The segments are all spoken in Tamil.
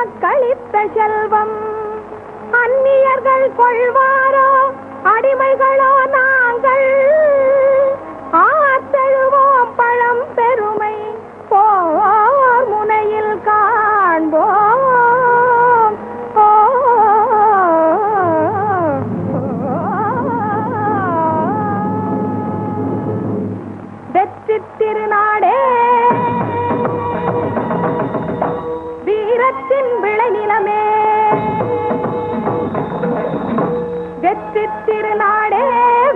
நமக்களித்த செல்வம் அந்நியர்கள் கொள்வாரோ அடிமைகளோ நாங்கள் ஆத்தழுவோம் பழம் பெருமை போர் முனையில் காண்போம். வெற்றி திருநாடே வீரத்தின் விளைநிலமே, வெற்றி திருநாடே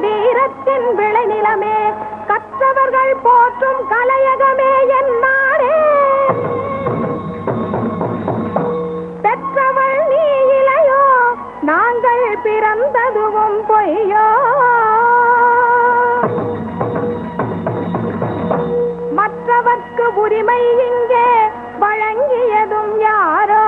வீரத்தின் விளைநிலமே, கற்றவர்கள் போற்றும் கலையகமே என் நாடே. பெற்றவள் நீ இளையோ நாங்கள் பிறந்ததுவும் பொய்யோ, மற்றவர்க்கு உரிமை இங்கே வழங்கியதும் யாரோ.